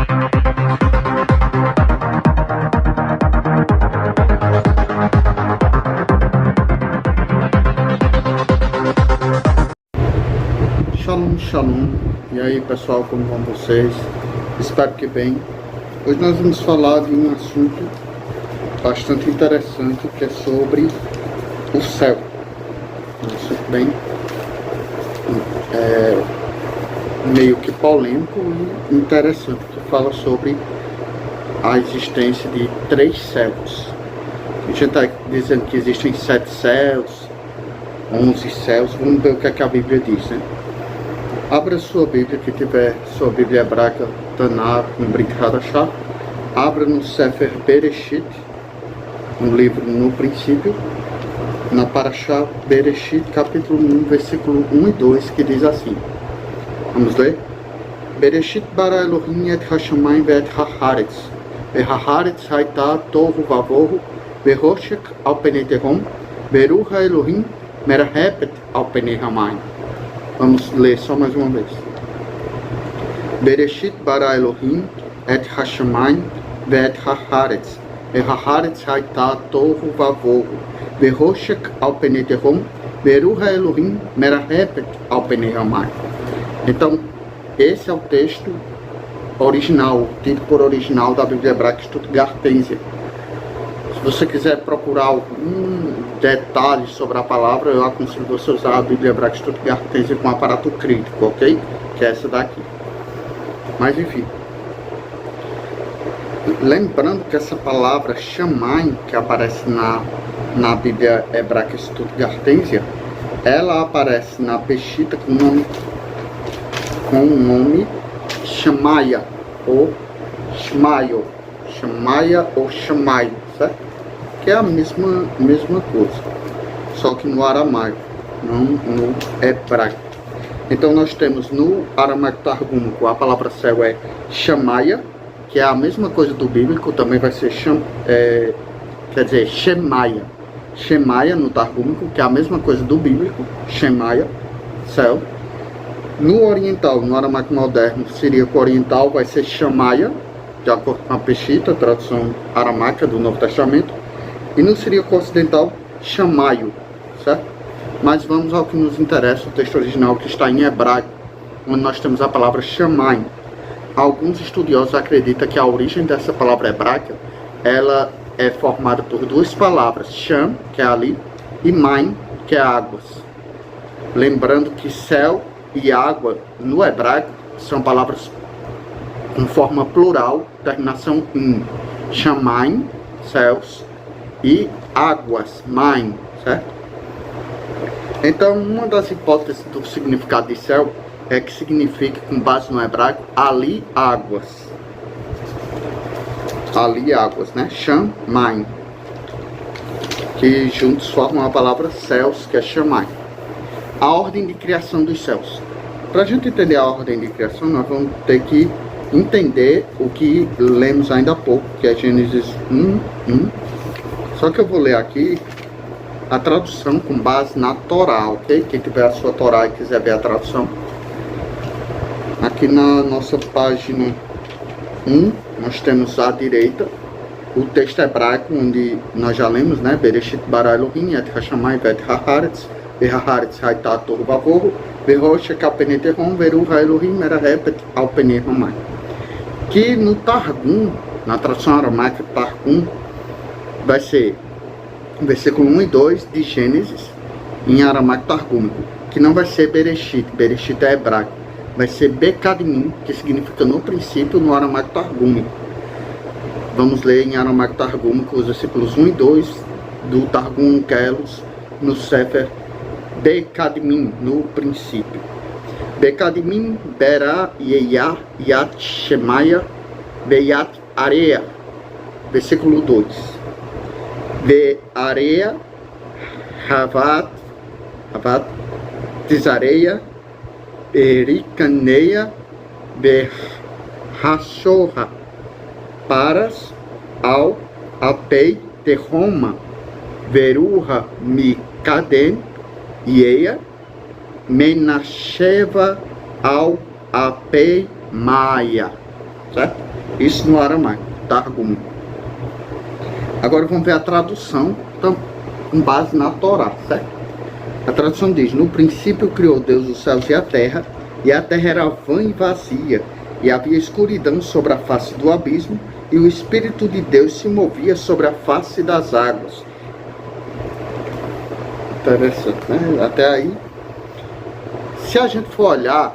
Shalom, shalom. E aí pessoal, como vão vocês? Espero que bem. Hoje nós vamos falar de um assunto bastante interessante, que é sobre o céu. Um assunto bem meio que polêmico e interessante, que fala sobre a existência de 3 céus. A gente está dizendo que existem 7 céus, 11 céus. Vamos ver o que é que a Bíblia diz, né? Abra sua Bíblia, que tiver sua Bíblia hebraica, Tanar, no Brit Hadashah. Abra no Sefer Bereshit, no livro No Princípio, na Parashá Bereshit, capítulo 1, versículo 1 e 2, que diz assim. Vamos ler? Bereshit bara Elohim et hashamayim ve'et ha'aretz, ve'ha'aretz hayta tohu vavohu, ve'roshek al penei tehom, ve'ru ha'Elohim merahepet al penei hamayim. Vamos ler só mais uma vez. Bereshit bara Elohim et hashamayim ve'et ha'aretz, ve'ha'aretz hayta tohu vavohu, ve'roshek al penei tehom, ve'ru ha'Elohim merahepet al penei hamayim. Então, esse é o texto original, o título original da Bíblia Hebraica Stuttgartense. Se você quiser procurar algum detalhe sobre a palavra, eu aconselho você usar a Bíblia Hebraica Stuttgartense com aparato crítico, ok? Que é essa daqui. Mas enfim. Lembrando que essa palavra Shamayim, que aparece na Bíblia Hebraica Stuttgartense, ela aparece na Peshitta com o nome Shemaya ou Shmayo. Shemaya ou Shemaio, certo? Que é a mesma coisa, só que no aramaico, não no hebraico. Então nós temos no aramaico targúmico a palavra céu é Shemaya, que é a mesma coisa do bíblico, também vai ser quer dizer Shemaya. Shemaya no targúmico, que é a mesma coisa do bíblico, Shemaya, céu. No oriental, no aramaico moderno, siríaco oriental, vai ser Shamaya, de acordo com a Peshitta, tradução aramaica do Novo Testamento. E no siríaco ocidental, Shamaio, certo? Mas vamos ao que nos interessa, o texto original que está em hebraico, onde nós temos a palavra Shamayim. Alguns estudiosos acreditam que a origem dessa palavra hebraica, ela é formada por 2 palavras, Sham, que é ali, e Maim, que é águas. Lembrando que céu e água no hebraico são palavras com forma plural, terminação in. Shamayim, céus, e águas, maim, certo? Então, uma das hipóteses do significado de céu é que significa, com base no hebraico, ali águas. Ali águas, né? Shamayim, que juntos formam a palavra céus, que é Shamayim. A ordem de criação dos céus. Para a gente entender a ordem de criação, nós vamos ter que entender o que lemos ainda há pouco, que é Gênesis 1:1. Só que eu vou ler aqui a tradução com base na Torá, ok? Quem tiver a sua Torá e quiser ver a tradução. Aqui na nossa página 1, nós temos à direita o texto hebraico, onde nós já lemos, né? Bereshit bara Elohim et hashamayim ve'et ha'aretz, ve'ha'aretz hayta tohu vavohu, ve'roshek al penei tehom, ve'ru ha'Elohim merahepet al penei hamayim. Que no Targum, na tradução aramaica Targum, vai ser versículo 1 e 2 de Gênesis, em aramaico targúmico, que não vai ser Bereshit, Bereshit é hebraico, vai ser Bekadmim, que significa no princípio, no aramaico targúmico. Vamos ler em aramaico targúmico os versículos 1 e 2 do Targum Kelos, no Sefer Bekadmim, no princípio. Bekadmim berá Yeyá Yat Shemaya Beyat Areia. Versículo 2. Be Areia Havat Tizareia Bericaneia Be Hassorra Paras Al Apei de Roma Veruha Mikaden Ieia Menasheva Al Apei Maia. certo? Isso no aramaico, Targum. Agora vamos ver a tradução, então, com base na Torá, certo? A tradução diz: no princípio criou Deus os céus e a terra era vã e vazia, e havia escuridão sobre a face do abismo, e o Espírito de Deus se movia sobre a face das águas. Interessante, né? Até aí. Se a gente for olhar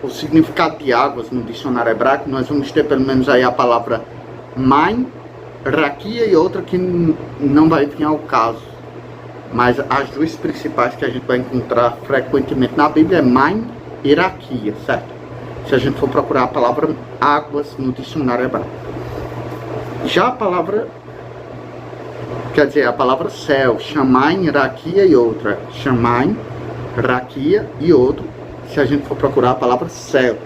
o significado de águas no dicionário hebraico, nós vamos ter pelo menos aí a palavra maim, raquia e outra que não vai vir ao caso. Mas as duas principais que a gente vai encontrar frequentemente na Bíblia é maim e raquia, certo? Se a gente for procurar a palavra águas no dicionário hebraico. Já a palavra, quer dizer, a palavra céu, shamayim, raquia e outra. Shamayim, raquia e outro, se a gente for procurar a palavra céu.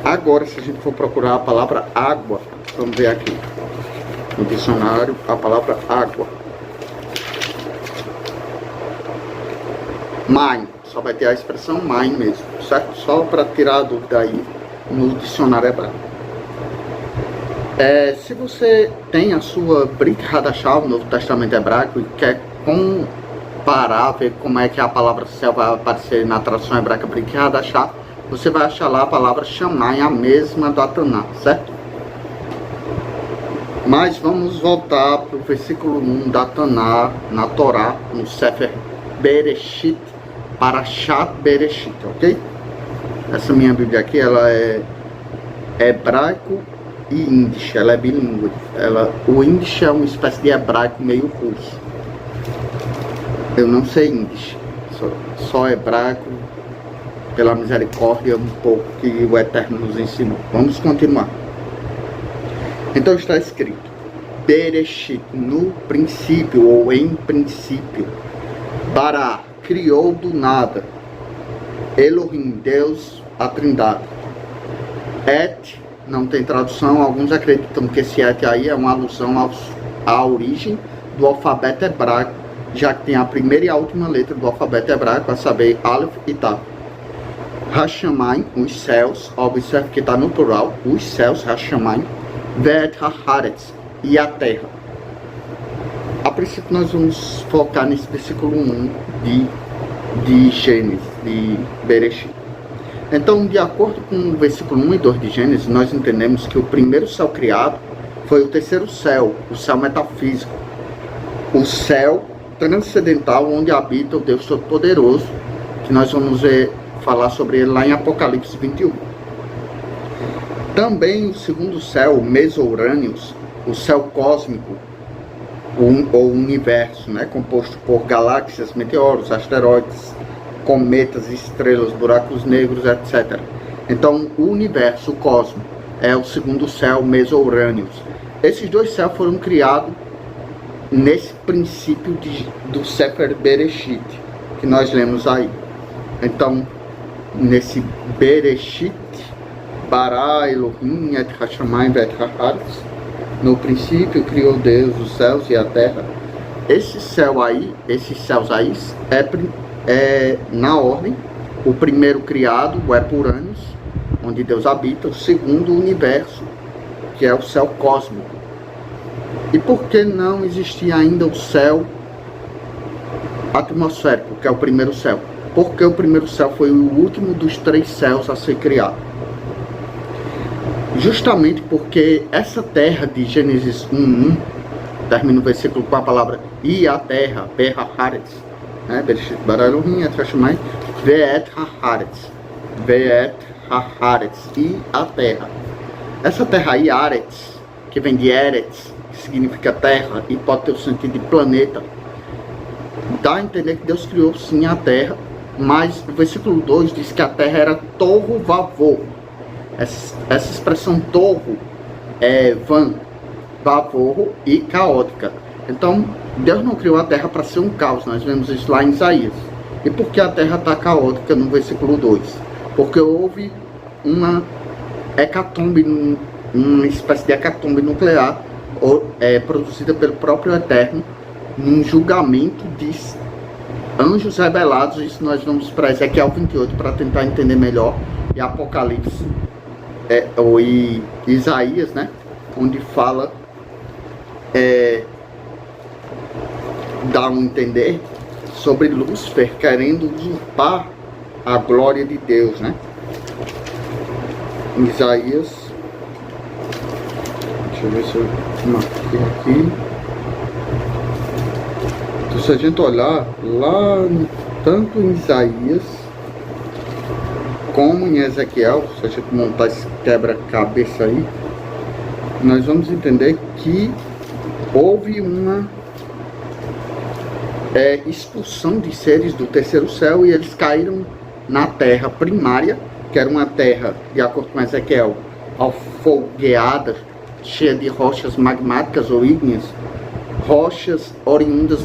Agora, se a gente for procurar a palavra água, vamos ver aqui no dicionário a palavra água. Maim, só vai ter a expressão maim mesmo, certo? Só para tirar a dúvida aí no dicionário hebraico. Se você tem a sua Brit Hadashah, o Novo Testamento hebraico, e quer comparar, ver como é que a palavra céu vai aparecer na tradução hebraica Brit Hadashah, você vai achar lá a palavra Shamayim, a mesma da Taná, certo? Mas vamos voltar para o versículo 1 da Taná, na Torá, no Sefer Bereshit, Parashat Bereshit, ok? Essa minha Bíblia aqui, ela é hebraico e índice, ela é bilíngue. O índice é uma espécie de hebraico meio russo. Eu não sei índice, só hebraico, pela misericórdia, um pouco que o Eterno nos ensinou. Vamos continuar. Então está escrito: Bereshit, no princípio ou em princípio. Bará, criou do nada. Elohim, Deus, a Trindade. Et, não tem tradução. Alguns acreditam que esse et aí é uma alusão à origem do alfabeto hebraico, já que tem a primeira e a última letra do alfabeto hebraico, a saber, Aleph e Tav. Hashamayim, os céus, observe que está no plural, os céus, Hashamayim, Ve'et ha'aretz, e a terra. A princípio nós vamos focar nesse versículo 1 de Gênesis, de Bereshit. Então, de acordo com o versículo 1 e 2 de Gênesis, nós entendemos que o primeiro céu criado foi o terceiro céu, o céu metafísico, o céu transcendental onde habita o Deus Todo-Poderoso, que nós vamos falar sobre ele lá em Apocalipse 21. Também o segundo céu, o Mesourânios, o céu cósmico, ou universo, né, composto por galáxias, meteoros, asteroides, cometas, estrelas, buracos negros, etc. Então, o universo, o cosmos, é o segundo céu, Mesourânios. Esses dois céus foram criados nesse princípio do Sefer Bereshit, que nós lemos aí. Então, nesse Bereshit, Bará, Elohim, Et Hashamayim, Et Haaretz, no princípio criou Deus os céus e a terra. Esses céus aí é na ordem: o primeiro criado, o Epurânios, onde Deus habita; o segundo, o universo, que é o céu cósmico. E por que não existia ainda o céu atmosférico, que é o primeiro céu? Porque o primeiro céu foi o último dos três céus a ser criado. Justamente porque essa terra de Gênesis 1:1 termina o versículo com a palavra e a terra, Be'haaretz, né? Bereshit bara Elohim et Hashamayim ve'et haaretz, ve'et haaretz, e a terra. Essa terra aí, Aretz, que vem de Eretz, que significa terra e pode ter o sentido de planeta, dá a entender que Deus criou sim a terra, mas o versículo 2 diz que a terra era tohu vavô. Essa expressão tohu é van, vavô e caótica. Então, Deus não criou a terra para ser um caos. Nós vemos isso lá em Isaías. E por que a terra está caótica no versículo 2? Porque houve uma hecatombe, uma espécie de hecatombe nuclear produzida pelo próprio Eterno, num julgamento de anjos rebelados. Isso nós vamos para Ezequiel 28 para tentar entender melhor, e Apocalipse ou em Isaías, né? Onde fala, dá a entender sobre Lúcifer querendo usurpar a glória de Deus, né? Isaías, deixa eu ver se eu marquei aqui. Então, se a gente olhar lá, tanto em Isaías como em Ezequiel, se a gente montar esse quebra-cabeça aí, nós vamos entender que houve uma expulsão de seres do terceiro céu e eles caíram na terra primária, que era uma terra, de acordo com Ezequiel, alfogueada, cheia de rochas magmáticas ou ígneas, rochas oriundas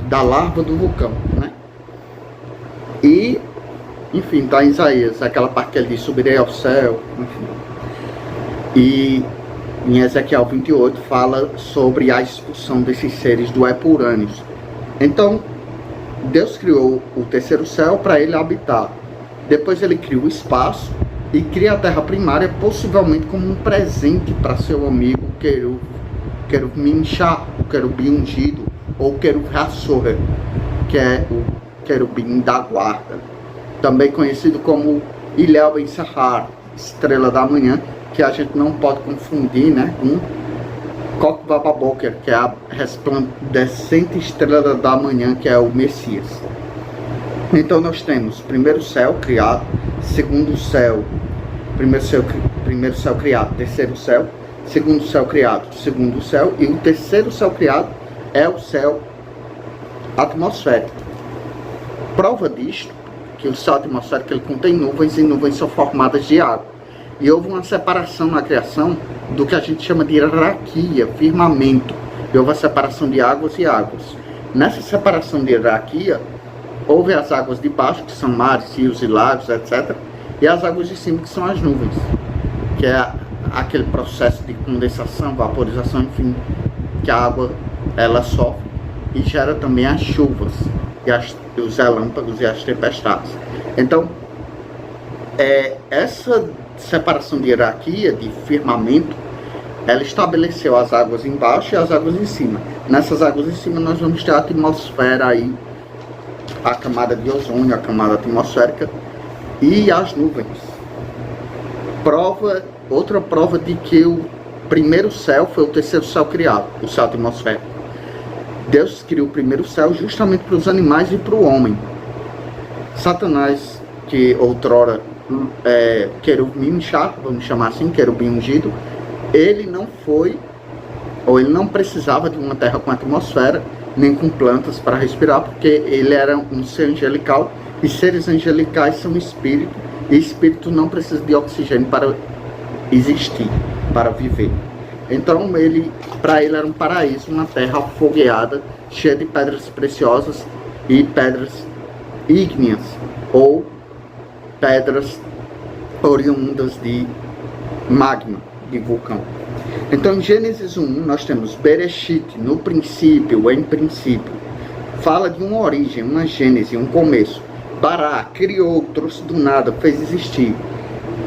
da larva do vulcão, né? E, enfim, está em Isaías, aquela parte que ele diz, subirei ao céu, enfim. E em Ezequiel 28 fala sobre a expulsão desses seres do Epurânios. Então, Deus criou o terceiro céu para ele habitar. Depois ele cria o espaço e cria a terra primária, possivelmente como um presente para seu amigo querubim Shah, o querubim ungido, ou querubim Hassor, que é o querubim da guarda, também conhecido como Ilel Ben Sahar, estrela da manhã, que a gente não pode confundir, né, com Kokvababoker, que é a resplandecente estrela da manhã, que é o Messias. Então nós temos primeiro céu criado, segundo céu, primeiro céu criado, terceiro céu, segundo céu criado, segundo céu, e o terceiro céu criado é o céu atmosférico. Prova disto, que o céu atmosférico ele contém nuvens, e nuvens são formadas de água. E houve uma separação na criação do que a gente chama de hierarquia, firmamento. E houve a separação de águas e águas. Nessa separação de hierarquia, houve as águas de baixo, que são mares, rios e lagos, etc. E as águas de cima, que são as nuvens, que é aquele processo de condensação, vaporização, enfim, que a água ela sofre e gera também as chuvas, e os relâmpagos e as tempestades. Então, essa separação de hierarquia, de firmamento, ela estabeleceu as águas embaixo e as águas em cima. Nessas águas em cima nós vamos ter a atmosfera aí, a camada de ozônio, a camada atmosférica e as nuvens. Outra prova de que o primeiro céu foi o terceiro céu criado, o céu atmosférico. Deus criou o primeiro céu justamente para os animais e para o homem. Satanás, que outrora querubim Shah, vamos chamar assim, querubim ungido, ele não precisava de uma terra com atmosfera, nem com plantas para respirar, porque ele era um ser angelical, e seres angelicais são espírito, e espírito não precisa de oxigênio para existir, para viver. Então para ele era um paraíso, uma terra afogueada, cheia de pedras preciosas e pedras ígneas, ou pedras oriundas de magma, de vulcão. Então em Gênesis 1 nós temos Bereshit, no princípio, em princípio. Fala de uma origem, uma gênese, um começo. Bará, criou, trouxe do nada, fez existir.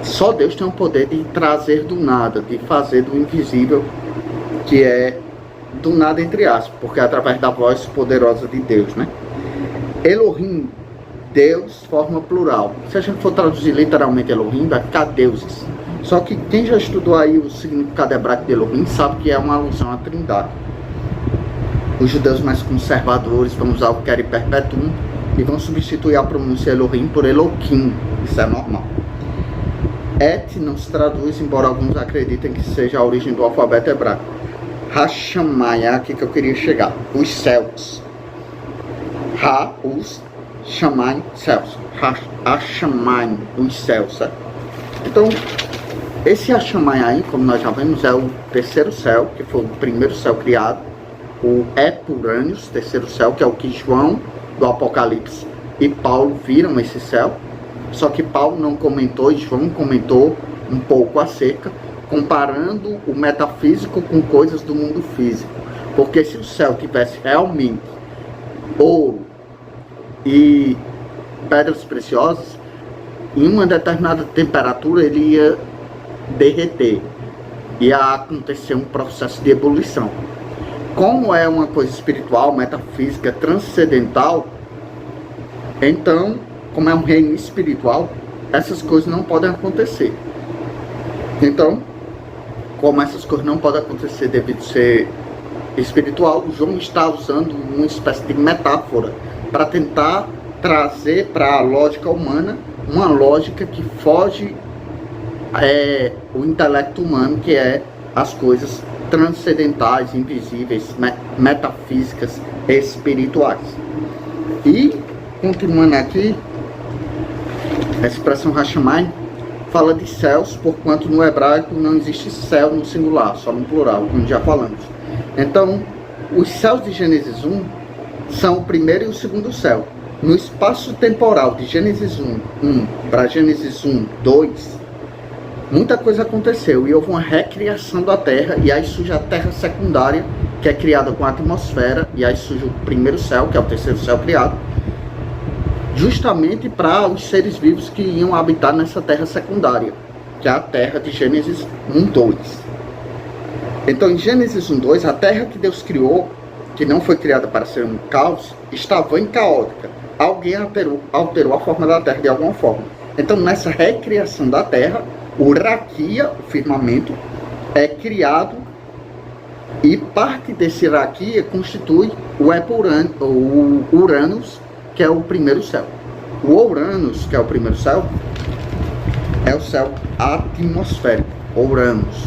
Só Deus tem o poder de trazer do nada, de fazer do invisível, que é do nada entre aspas, porque é através da voz poderosa de Deus, né? Elohim, Deus, forma plural. Se a gente for traduzir literalmente Elohim, vai ficar deuses. Só que quem já estudou aí o significado hebraico de Elohim sabe que é uma alusão à Trindade. Os judeus mais conservadores vão usar o Quere Perpetuum e vão substituir a pronúncia Elohim por Elohim. Isso é normal. Et não se traduz, embora alguns acreditem que seja a origem do alfabeto hebraico. Hashamai, é aqui que eu queria chegar. Os céus. Os Shamai, céus. Hashamai, os céus, certo? Então, esse Hashamai aí, como nós já vimos, é o terceiro céu, que foi o primeiro céu criado. O Epurânios, terceiro céu, que é o que João, do Apocalipse, e Paulo viram esse céu. Só que Paulo não comentou, e João comentou um pouco acerca, comparando o metafísico com coisas do mundo físico. Porque se o céu tivesse realmente ouro e pedras preciosas, em uma determinada temperatura ele ia derreter, ia acontecer um processo de ebulição. Como é uma coisa espiritual, metafísica, transcendental, então, como é um reino espiritual, essas coisas não podem acontecer. Então, como essas coisas não podem acontecer devido a ser espiritual, João está usando uma espécie de metáfora para tentar trazer para a lógica humana uma lógica que foge o intelecto humano, que é as coisas transcendentais, invisíveis, metafísicas, espirituais. E, continuando aqui, a expressão Hashamai fala de céus, porquanto no hebraico não existe céu no singular, só no plural, como já falamos. Então, os céus de Gênesis 1 são o primeiro e o segundo céu. No espaço temporal de Gênesis 1 para Gênesis 1, 2, muita coisa aconteceu e houve uma recriação da Terra, e aí surge a Terra secundária, que é criada com a atmosfera, e aí surge o primeiro céu, que é o terceiro céu criado, justamente para os seres vivos que iam habitar nessa Terra secundária, que é a Terra de Gênesis 1, 2. Então, em Gênesis 1, 2, a Terra que Deus criou, que não foi criada para ser um caos, estava caótica. Alguém alterou a forma da Terra de alguma forma. Então, nessa recriação da Terra, o Raquia, o firmamento, é criado, e parte desse Raquia constitui o Uranus, que é o primeiro céu. O Uranus, que é o primeiro céu, é o céu atmosférico, Uranus,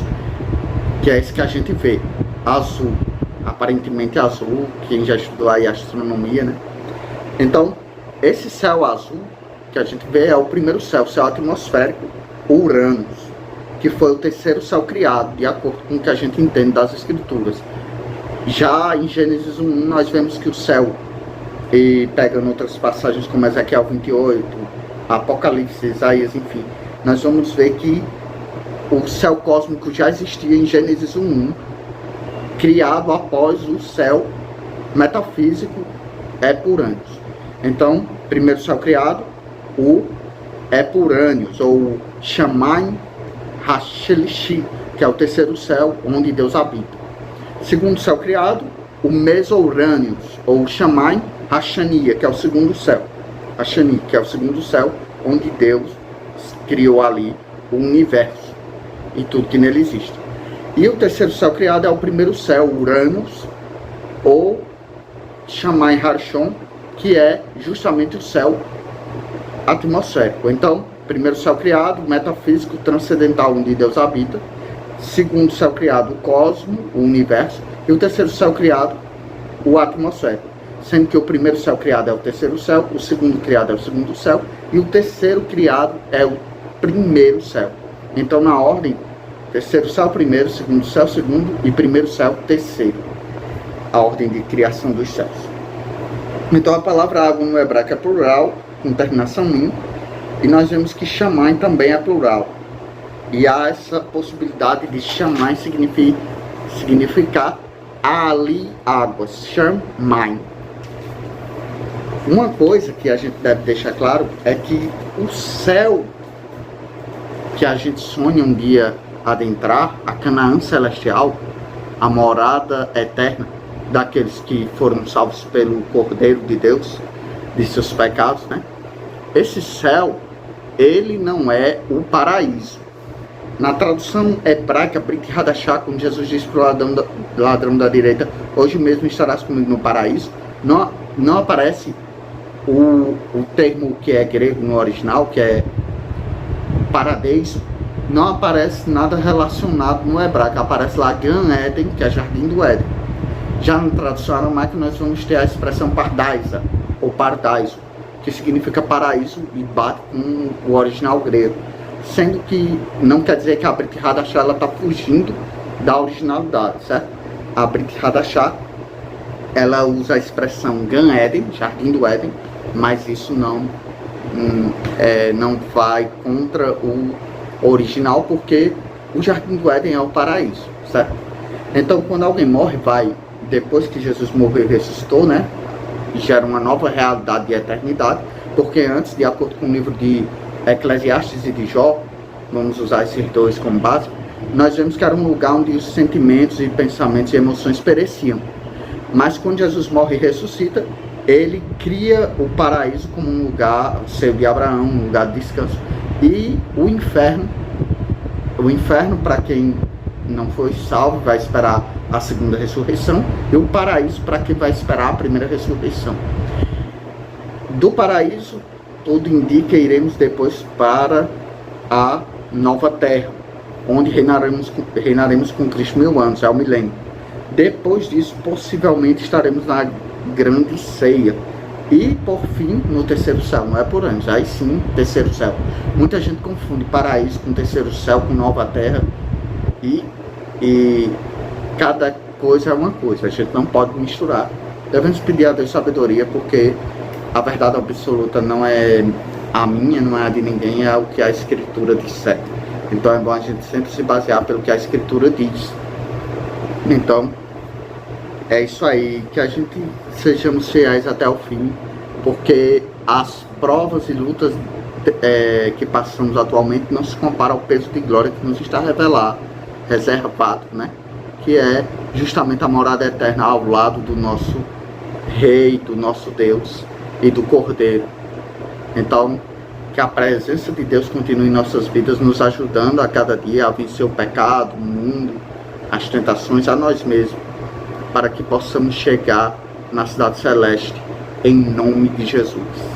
que é esse que a gente vê, azul, aparentemente azul, quem já estudou aí astronomia, né? Então, esse céu azul que a gente vê é o primeiro céu, o céu atmosférico, Uranus, que foi o terceiro céu criado, de acordo com o que a gente entende das escrituras. Já em Gênesis 1, nós vemos que o céu, e pegando outras passagens como Ezequiel 28, Apocalipse, Isaías, enfim, nós vamos ver que o céu cósmico já existia em Gênesis 1, criado após o céu metafísico Epurânios. Então, primeiro céu criado, o Epurânios, ou Shammai Hashelishi, que é o terceiro céu onde Deus habita. Segundo céu criado, o Mesourânios, ou Shammai Hashania, que é o segundo céu. Hashani, que é o segundo céu onde Deus criou ali o universo e tudo que nele existe. E o terceiro céu criado é o primeiro céu, Uranus, ou Shammai Harshon, que é justamente o céu atmosférico. Então, primeiro céu criado, metafísico, transcendental, onde Deus habita. Segundo céu criado, o cosmo, o universo. E o terceiro céu criado, o atmosférico. Sendo que o primeiro céu criado é o terceiro céu, o segundo criado é o segundo céu, e o terceiro criado é o primeiro céu. Então, na ordem, terceiro céu primeiro, segundo céu segundo, e primeiro céu terceiro. A ordem de criação dos céus. Então, a palavra água no hebraico é plural, com terminação in, e nós vemos que Shammai também é plural. E há essa possibilidade de Shammai significar ali águas, Shammai. Uma coisa que a gente deve deixar claro é que o céu que a gente sonha um dia adentrar, a Canaã celestial, a morada eterna daqueles que foram salvos pelo Cordeiro de Deus, de seus pecados, né? Esse céu, ele não é o paraíso. Na tradução hebraica, Brit Hadashah, quando Jesus disse para o ladrão da direita, hoje mesmo estarás comigo no paraíso, não aparece o termo que é grego no original, que é paraíso, não aparece nada relacionado no hebraico, aparece lá Gan Eden, que é Jardim do Éden. Já na tradução aramaica nós vamos ter a expressão pardaisa, ou pardaiso, que significa paraíso e bate com o original grego. Sendo que não quer dizer que a Brit Hadashah está fugindo da originalidade, certo? A Brit Hadashah, ela usa a expressão Gan Eden, Jardim do Éden, mas isso não vai contra o original, porque o Jardim do Éden é o paraíso, certo? Então, quando alguém morre, vai, depois que Jesus morreu e ressuscitou, né? Gera uma nova realidade de eternidade, porque antes, de acordo com o livro de Eclesiastes e de Jó, vamos usar esses dois como base, nós vemos que era um lugar onde os sentimentos e pensamentos e emoções pereciam. Mas quando Jesus morre e ressuscita, ele cria o paraíso como um lugar, o seio de Abraão, um lugar de descanso. E o inferno para quem não foi salvo, vai esperar a segunda ressurreição, e o paraíso para quem vai esperar a primeira ressurreição. Do paraíso, tudo indica, iremos depois para a nova terra, onde reinaremos com Cristo 1000 anos, é o milênio. Depois disso, possivelmente estaremos na grande ceia. E, por fim, no terceiro céu. Não é por anos, aí sim, terceiro céu. Muita gente confunde paraíso com terceiro céu, com nova terra. E cada coisa é uma coisa. A gente não pode misturar. Devemos pedir a Deus sabedoria, porque a verdade absoluta não é a minha, não é a de ninguém, é o que a Escritura disser. Então é bom a gente sempre se basear pelo que a Escritura diz. Então, é isso aí, que a gente sejamos fiéis até o fim, porque as provas e lutas que passamos atualmente não se comparam ao peso de glória que nos está reservado, né? Que é justamente a morada eterna ao lado do nosso Rei, do nosso Deus e do Cordeiro. Então, que a presença de Deus continue em nossas vidas, nos ajudando a cada dia a vencer o pecado, o mundo, as tentações, a nós mesmos, para que possamos chegar na cidade celeste, em nome de Jesus.